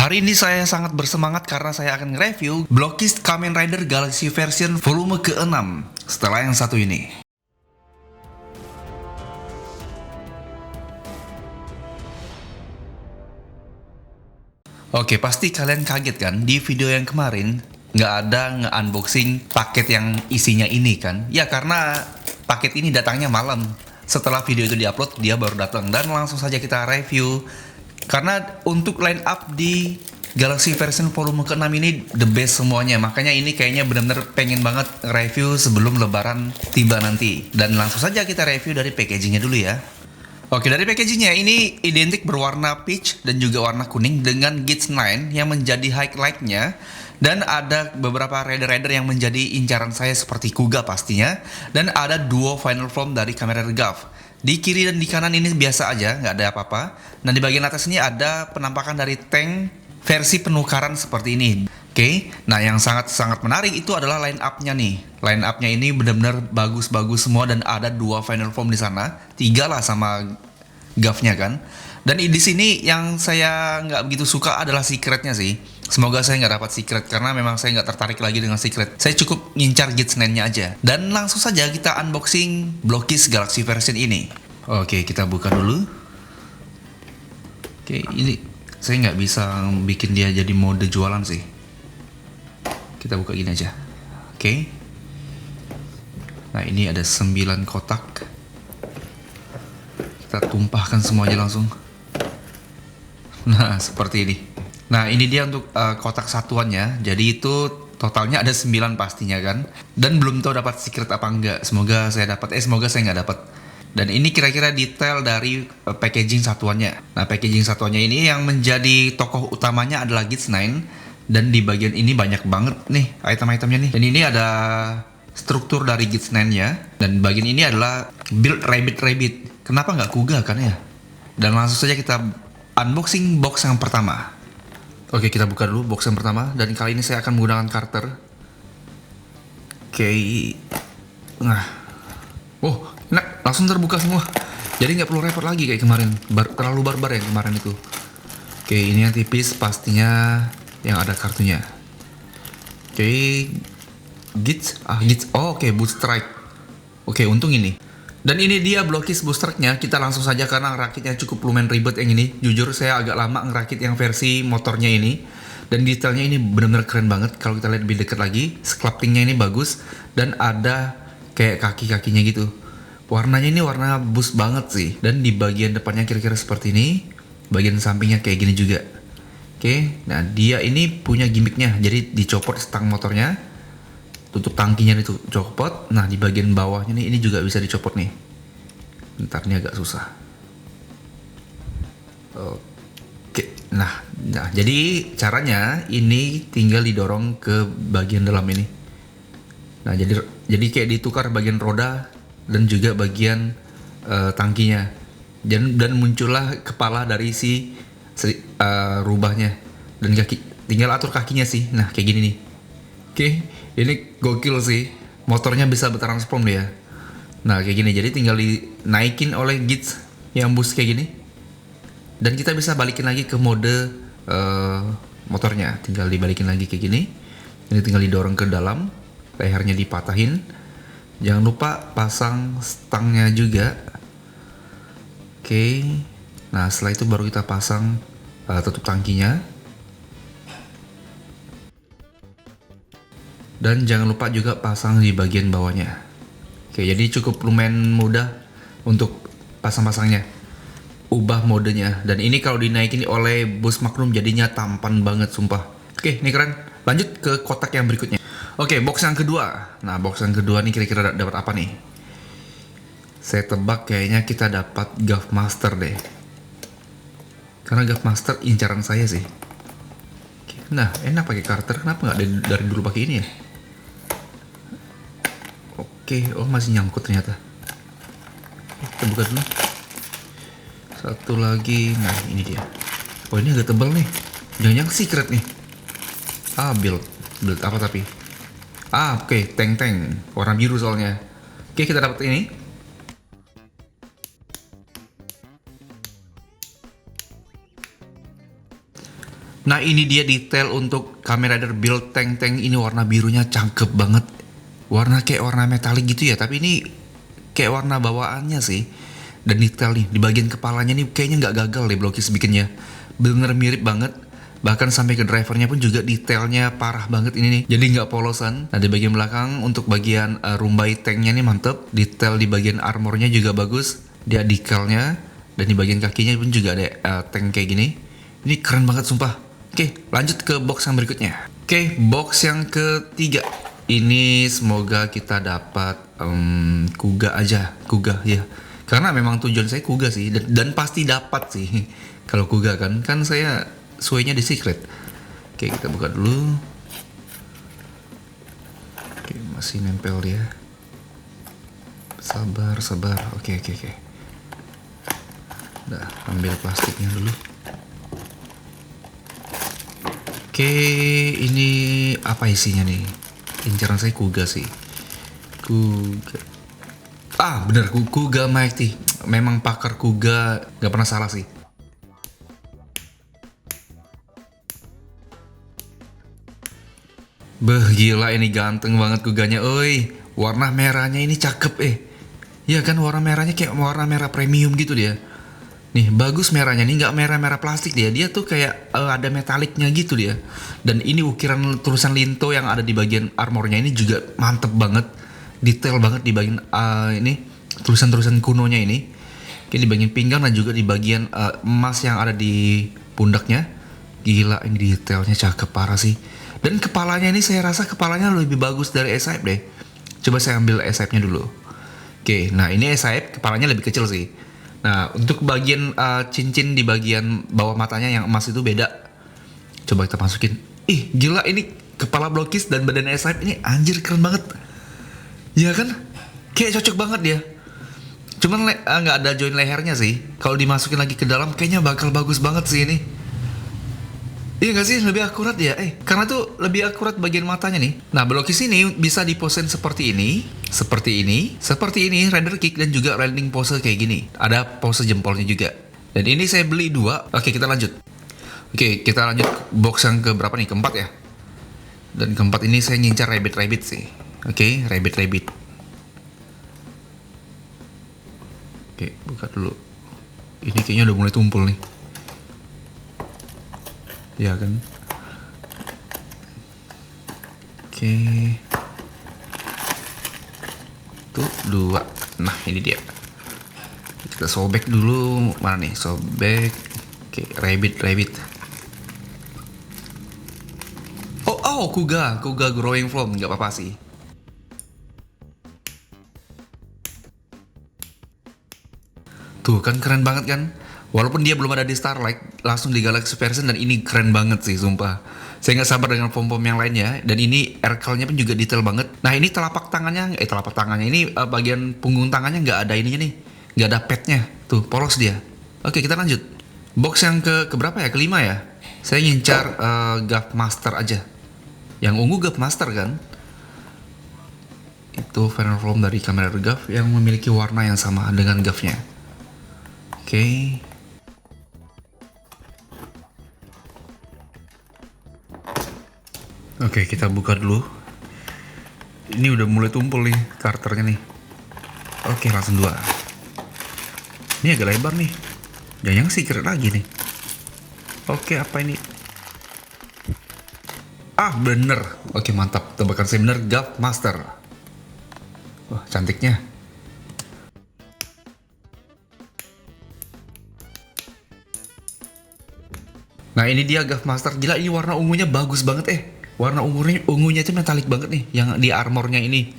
Hari ini saya sangat bersemangat karena saya akan nge-review Blockist Kamen Rider Galaxy version volume ke-6 setelah yang satu ini. Oke, pasti kalian kaget kan di video yang kemarin nggak ada nge-unboxing paket yang isinya ini kan? Ya karena paket ini datangnya malam. Setelah video itu diupload dia baru datang dan langsung saja kita review. Karena untuk line up di Galaxy version volume ke-6 ini the best semuanya. Makanya ini kayaknya benar-benar pengen banget review sebelum lebaran tiba nanti. Dan langsung saja kita review dari packagingnya dulu ya. Oke, dari packagingnya ini identik berwarna peach dan juga warna kuning dengan Geats 9 yang menjadi highlight-nya. Dan ada beberapa rider-rider yang menjadi incaran saya seperti Kuga pastinya. Dan ada duo final form dari Kamen Rider Gav. Di kiri dan di kanan ini biasa aja, nggak ada apa-apa. Nah di bagian atas ini ada penampakan dari tank versi penukaran seperti ini. Oke, nah yang sangat-sangat menarik itu adalah line up-nya nih. Line up-nya ini benar-benar bagus-bagus semua dan ada dua final form di sana. 3 lah sama Gav-nya kan. Dan di sini yang saya nggak begitu suka adalah secret-nya sih. Semoga saya nggak dapat secret karena memang saya nggak tertarik lagi dengan secret. Saya cukup ngincar Geats 9-nya aja. Dan langsung saja kita unboxing Blockist Galaxy version ini. Oke, kita buka dulu. Oke, ini saya nggak bisa bikin dia jadi mode jualan sih. Kita buka gini aja. Oke. Nah, ini ada 9 kotak. Kita tumpahkan semuanya langsung. Nah, seperti ini. Nah, ini dia untuk kotak satuannya. Jadi itu totalnya ada 9 pastinya kan. Dan belum tahu dapat secret apa enggak. Semoga saya dapat. Semoga saya nggak dapat. Dan ini kira-kira detail dari packaging satuannya. Nah, packaging satuannya ini yang menjadi tokoh utamanya adalah Geats 9. Dan di bagian ini banyak banget nih item-itemnya nih. Dan ini ada struktur dari Geats 9-nya. Dan bagian ini adalah build rabbit. Kenapa nggak Kuga kan ya? Dan langsung saja kita unboxing box yang pertama. Oke, kita buka dulu box yang pertama. Dan kali ini saya akan menggunakan Carter. Oke. Nah. Oh, nah, langsung terbuka semua. Jadi nggak perlu repot lagi kayak kemarin. Terlalu barbar ya kemarin itu. Oke, ini yang tipis pastinya yang ada kartunya. Oke. Geats. Geats. Oh, oke, Boost Strike. Oke, untung ini. Dan ini dia Blockist Booster-nya. Kita langsung saja karena ngerakitnya cukup lumayan ribet yang ini. Jujur saya agak lama ngerakit yang versi motornya ini. Dan detailnya ini benar-benar keren banget. Kalau kita lihat lebih dekat lagi, sculptingnya ini bagus. Dan ada kayak kaki-kakinya gitu. Warnanya ini warna boost banget sih. Dan di bagian depannya kira-kira seperti ini. Bagian sampingnya kayak gini juga. Oke, nah dia ini punya gimmicknya. Jadi dicopot stang motornya. Tutup tangkinya itu copot. Nah di bagian bawahnya nih ini juga bisa dicopot nih. Ntar ini agak susah. Oke, nah jadi caranya ini tinggal didorong ke bagian dalam ini. Nah jadi kayak ditukar bagian roda dan juga bagian tangkinya. Dan muncullah kepala dari si rubahnya dan kaki. Tinggal atur kakinya sih. Nah kayak gini nih. Oke. Ini gokil sih, motornya bisa bertransform dia. Nah kayak gini, jadi tinggal dinaikin oleh Geats yang boost kayak gini. Dan kita bisa balikin lagi ke mode motornya. Tinggal dibalikin lagi kayak gini. Ini tinggal didorong ke dalam, lehernya dipatahin. Jangan lupa pasang stangnya juga. Oke. Nah setelah itu baru kita pasang tutup tangkinya. Dan jangan lupa juga pasang di bagian bawahnya. Oke, jadi cukup lumayan mudah untuk pasang-pasangnya. Ubah modenya. Dan ini kalau dinaikin oleh Boost Magnum jadinya tampan banget sumpah. Oke, ini keren. Lanjut ke kotak yang berikutnya. Oke, box yang kedua. Nah, box yang kedua nih kira-kira dapat apa nih? Saya tebak kayaknya kita dapat Gav Master deh. Karena Gav Master incaran saya sih. Oke, nah, enak pakai Carter. Kenapa nggak dari dulu pakai ini ya? Oke, oh masih nyangkut ternyata. Kita buka dulu. Satu lagi, nah ini dia. Oh ini agak tebal nih. Jangan-jangan secret nih. Build apa tapi? Oke, tank warna biru soalnya. Oke, kita dapat ini. Nah ini dia detail untuk Kamen Rider Build Tank ini, warna birunya cakep banget. Warna kayak warna metalik gitu ya, tapi ini kayak warna bawaannya sih. Dan detail nih di bagian kepalanya nih kayaknya nggak gagal deh Blokis bikinnya. Bener mirip banget. Bahkan sampai ke drivernya pun juga detailnya parah banget ini nih. Jadi nggak polosan. Nah di bagian belakang untuk bagian rumbai tanknya nih mantep. Detail di bagian armornya juga bagus. Dia decalnya. Dan di bagian kakinya pun juga ada tank kayak gini. Ini keren banget sumpah. Oke, lanjut ke box yang berikutnya. Oke, box yang ketiga. Ini semoga kita dapat Kuga aja. Kuga ya. Karena memang tujuan saya Kuga sih. Dan pasti dapat sih. Kalau Kuga kan saya suainya di secret. Oke, kita buka dulu. Oke, masih nempel dia. Sabar. Oke. Udah, ambil plastiknya dulu. Oke, ini apa isinya nih? Incaran saya Kuga sih. Kuga. Bener, Kuga Mighty. Memang pakar Kuga, gak pernah salah sih. Gila ini ganteng banget Kuganya, oi. Warna merahnya ini cakep Iya kan, warna merahnya kayak warna merah premium gitu dia. Nih bagus merahnya nih, nggak merah-merah plastik dia tuh kayak ada metaliknya gitu dia. Dan ini ukiran tulisan Linto yang ada di bagian armornya ini juga mantep banget. Detail banget di bagian ini tulisan-tulisan kunonya ini. Kayak di bagian pinggang dan juga di bagian emas yang ada di pundaknya. Gila ini detailnya cakep parah sih. Dan kepalanya ini saya rasa kepalanya lebih bagus dari S-Type deh. Coba saya ambil S-Type-nya dulu. Oke, nah ini S-Type kepalanya lebih kecil sih. Nah untuk bagian cincin di bagian bawah matanya yang emas itu beda. Coba kita masukin. Gila ini kepala Blokis dan badan S-Type ini anjir keren banget. Iya kan? Kayak cocok banget dia. Cuman nggak ada join lehernya sih. Kalau dimasukin lagi ke dalam kayaknya bakal bagus banget sih ini. Iya gak sih, lebih akurat ya? Karena tuh lebih akurat bagian matanya nih. Nah, Blokis ini bisa diposein seperti ini, rider kick dan juga landing pose kayak gini. Ada pose jempolnya juga. Dan ini saya beli 2. Oke, kita lanjut. Oke, kita lanjut box yang ke berapa nih? Keempat ya. Dan keempat ini saya ngincar rabbit sih. Oke, rabbit. Oke, buka dulu. Ini kayaknya udah mulai tumpul nih. Ya kan. Oke. Tuh 2. Nah ini dia. Kita sobek dulu. Mana nih sobek. Oke, rabbit. Kuga growing form, nggak apa-apa sih. Tuh kan keren banget kan. Walaupun dia belum ada di Starlight, langsung di Galaxy version, dan ini keren banget sih sumpah. Saya nggak sabar dengan pom-pom yang lainnya. Dan ini aircalnya pun juga detail banget. Nah ini telapak tangannya ini bagian punggung tangannya nggak ada ininya nih, nggak ada padnya. Tuh polos dia. Oke kita lanjut. Box yang ke berapa ya? Kelima ya. Saya ngincar Gav Master aja. Yang ungu Gav Master kan. Itu final form dari kamera Gav yang memiliki warna yang sama dengan Gavnya. Oke. Oke, kita buka dulu. Ini udah mulai tumpul nih karakternya nih. Oke, langsung 2. Ini agak lebar nih. Jangan secret lagi nih. Oke, apa ini? Bener. Oke, mantap. Tebakan saya bener, Gav Master. Wah, cantiknya. Nah, ini dia Gav Master. Gila, ini warna ungunya bagus banget Warna ungunya itu metalik banget nih yang di armornya ini.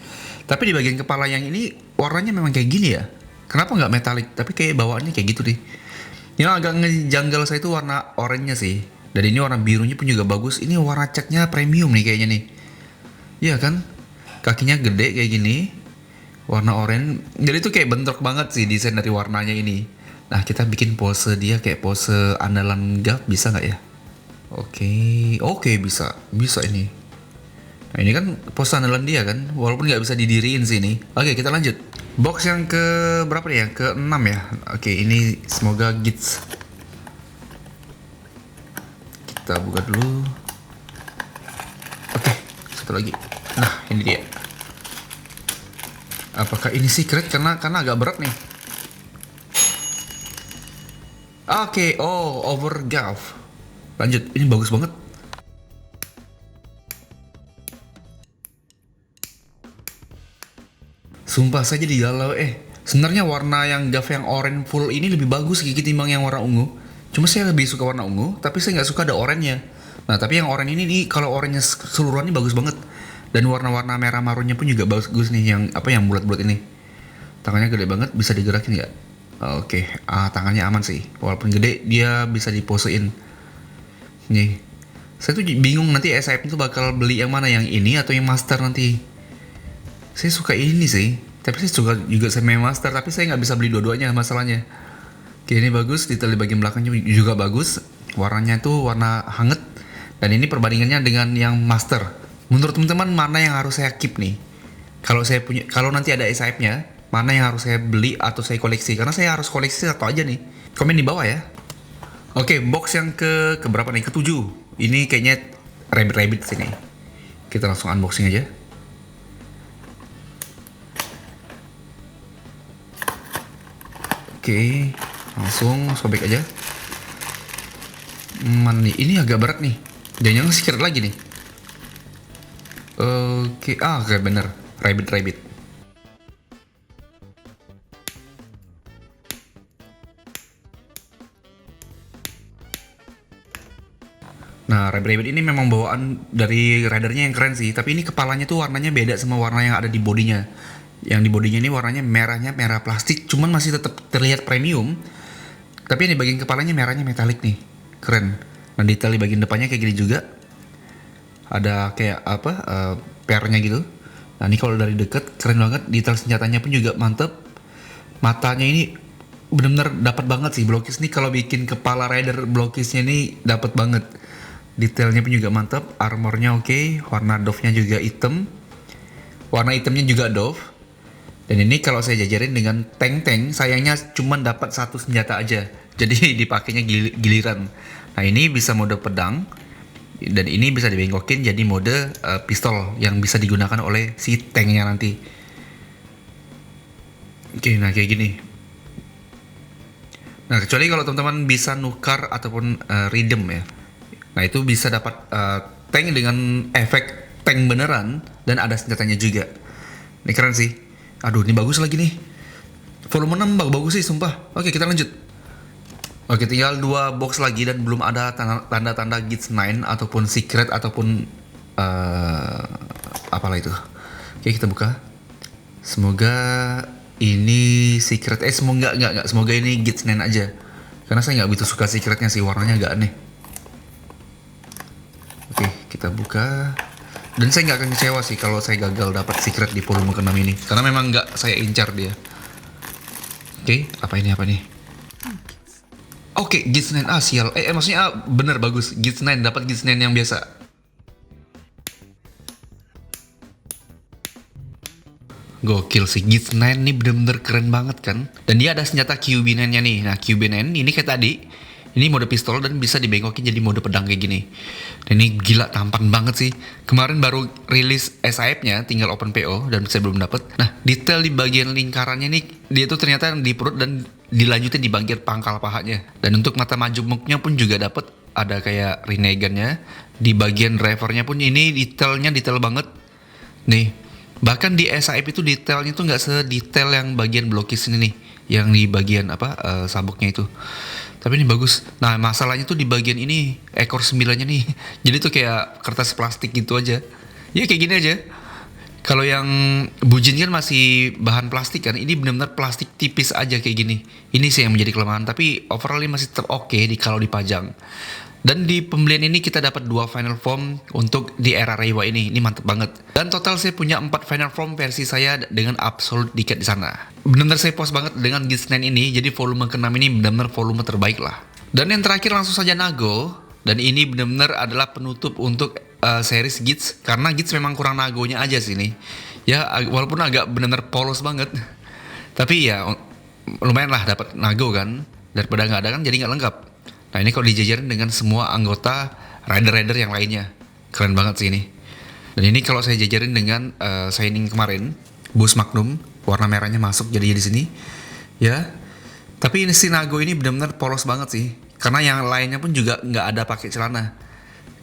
Tapi di bagian kepala yang ini warnanya memang kayak gini ya. Kenapa nggak metalik? Tapi kayak bawaannya kayak gitu deh. Yang agak ngejanggal saya itu warna oranye sih. Dan ini warna birunya pun juga bagus. Ini warna catnya premium nih kayaknya nih. Iya kan? Kakinya gede kayak gini. Warna oranye. Jadi itu kayak bentrok banget sih desain dari warnanya ini. Nah kita bikin pose dia kayak pose andalan Gav, bisa nggak ya? Oke, bisa ini. Nah ini kan pose andalan dia kan, walaupun nggak bisa didiriin sih ini. Oke kita lanjut. Box yang ke berapa nih ya? Ke 6 ya. Oke ini semoga Gits. kita buka dulu. Oke, satu lagi. Nah, ini dia. Apakah ini secret? Karena agak berat nih. Oke, oh, Overgulf. Lanjut, ini bagus banget. Sumpah saya jadi galau. Sebenarnya warna yang Gulf yang orange full ini lebih bagus ketimbang yang warna ungu. Cuma saya lebih suka warna ungu, tapi saya nggak suka ada oranye-nya. Nah, tapi yang oranye ini nih, kalau oranye keseluruhan ini bagus banget. Dan warna-warna merah marunnya pun juga bagus nih, yang bulat-bulat ini. Tangannya gede banget, bisa digerakin nggak? Oke, tangannya aman sih. Walaupun gede, dia bisa diposein. Nih, saya tuh bingung nanti SIP itu bakal beli yang mana, yang ini atau yang master nanti. Saya suka ini sih, tapi saya suka juga sama yang master, tapi saya nggak bisa beli dua-duanya masalahnya. Oke, ini bagus, detail di bagian belakangnya juga bagus. Warnanya tuh warna hangat. Dan ini perbandingannya dengan yang master. Menurut teman-teman mana yang harus saya keep nih? Kalau nanti ada SIP-nya, mana yang harus saya beli atau saya koleksi? Karena saya harus koleksi satu aja nih. Komen di bawah ya. Oke, box yang keberapa nih? Ke-7. Ini kayaknya rabbit sini. Kita langsung unboxing aja. Oke, langsung sobek aja. Mana nih? Ini agak berat nih. Jangan secret lagi nih. Oke, kayak bener. Rabbit. Nah, rabbit ini memang bawaan dari ridernya yang keren sih. Tapi ini kepalanya tuh warnanya beda sama warna yang ada di bodinya. Yang di bodinya ini warnanya merah plastik, cuman masih tetap terlihat premium. Tapi yang di bagian kepalanya merahnya metalik nih, keren. Nah, detail di bagian depannya kayak gini juga. Ada kayak pernya gitu. Nah, ini kalau dari deket keren banget. Detail senjatanya pun juga mantep. Matanya ini bener-bener dapat banget sih Blockis nih. Kalau bikin kepala rider Blockisnya ini dapat banget. Detailnya pun juga mantap, armornya oke, warna dove-nya juga hitam. Warna hitamnya juga dove. Dan ini kalau saya jajarin dengan tank, sayangnya cuma dapat satu senjata aja. Jadi dipakainya giliran. Nah, ini bisa mode pedang. Dan ini bisa dibengkokin jadi mode pistol yang bisa digunakan oleh si tanknya nanti. Oke, nah kayak gini. Nah, kecuali kalau teman-teman bisa nukar ataupun redeem ya. Nah, itu bisa dapat tank dengan efek tank beneran dan ada senjatanya juga. Ini keren sih. Aduh, ini bagus lagi nih. Volume 6 bagus sih, sumpah. Oke, kita lanjut. Oke, tinggal 2 box lagi dan belum ada tanda-tanda Gits 9 ataupun secret ataupun apalah itu. Oke, kita buka. Semoga ini secret. Semoga enggak. Semoga ini Gits 9 aja. Karena saya nggak begitu suka secretnya sih, warnanya agak aneh. Oke, kita buka. Dan saya nggak akan kecewa sih kalau saya gagal dapat secret di volume ke-6 ini. Karena memang nggak saya incar dia. Oke, apa ini? Oke, Gits 9. Sial. Maksudnya bener bagus. Gits 9, dapat Gits 9 yang biasa. Gokil sih, Gits 9 nih bener-bener keren banget kan. Dan dia ada senjata QB9-nya nih. Nah, QB9 ini kayak tadi. Ini mode pistol dan bisa dibengkokin jadi mode pedang kayak gini. Dan ini gila tampan banget sih. Kemarin baru rilis SIP-nya, tinggal open PO dan saya belum dapet. Nah, detail di bagian lingkarannya nih, dia tuh ternyata di perut dan dilanjutin di bagian pangkal pahanya. Dan untuk mata majemuknya pun juga dapet, ada kayak renegannya. Di bagian drivernya pun ini detailnya detail banget. Nih, bahkan di SIP itu detailnya tuh nggak sedetail yang bagian Blockis ini nih, yang di bagian sabuknya itu. Tapi ini bagus. Nah, masalahnya tuh di bagian ini ekor 9-nya nih. Jadi tuh kayak kertas plastik gitu aja. Ya kayak gini aja. Kalau yang Bujin kan masih bahan plastik kan. Ini benar-benar plastik tipis aja kayak gini. Ini sih yang menjadi kelemahan. Tapi overall ini masih tetap oke kalau dipajang. Dan di pembelian ini kita dapat 2 final form untuk di era Reiwa ini. Ini mantep banget. Dan total saya punya 4 final form versi saya dengan absolute tiket di sana. Benar-benar saya puas banget dengan Gits 9 ini. Jadi volume ke-6 ini benar-benar volume terbaik lah. Dan yang terakhir langsung saja Nago. Dan ini benar-benar adalah penutup untuk series Gits. Karena Gits memang kurang Nagonya aja sih nih. Ya walaupun agak benar-benar polos banget. Tapi ya lumayan lah dapat Nago kan. Daripada nggak ada kan jadi nggak lengkap. Nah, ini kalau dijajarin dengan semua anggota rider-rider yang lainnya. Keren banget sih ini. Dan ini kalau saya jajarin dengan signing kemarin, Bus Magnum, warna merahnya masuk jadi di sini. Ya. Tapi ini si Nago ini benar-benar polos banget sih. Karena yang lainnya pun juga nggak ada pakai celana.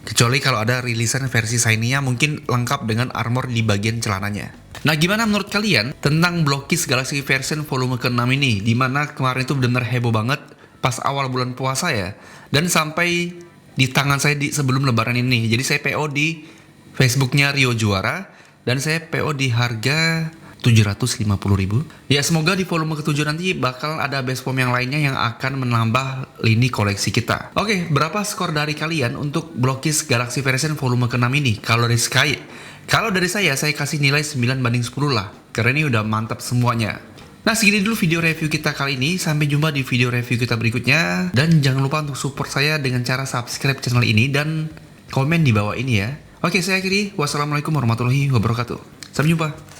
Kecuali kalau ada rilisan versi Shiny-nya mungkin lengkap dengan armor di bagian celananya. Nah, gimana menurut kalian tentang Blockis Galaxy version volume ke-6 ini? Dimana kemarin itu benar-benar heboh banget pas awal bulan puasa ya. Dan sampai di tangan saya sebelum lebaran ini. Jadi saya PO di Facebooknya Rio Juara. Dan saya PO di harga 750.000. Ya, semoga di volume ke-7 nanti bakal ada best form yang lainnya yang akan menambah lini koleksi kita. Oke, berapa skor dari kalian untuk Blockis Galaxy version volume ke-6 ini? Kalau dari saya kasih nilai 9/10 lah. Karena ini udah mantap semuanya. Nah, segini dulu video review kita kali ini. Sampai jumpa di video review kita berikutnya. Dan jangan lupa untuk support saya dengan cara subscribe channel ini dan komen di bawah ini ya. Oke, saya akhiri. Wassalamualaikum warahmatullahi wabarakatuh. Sampai jumpa.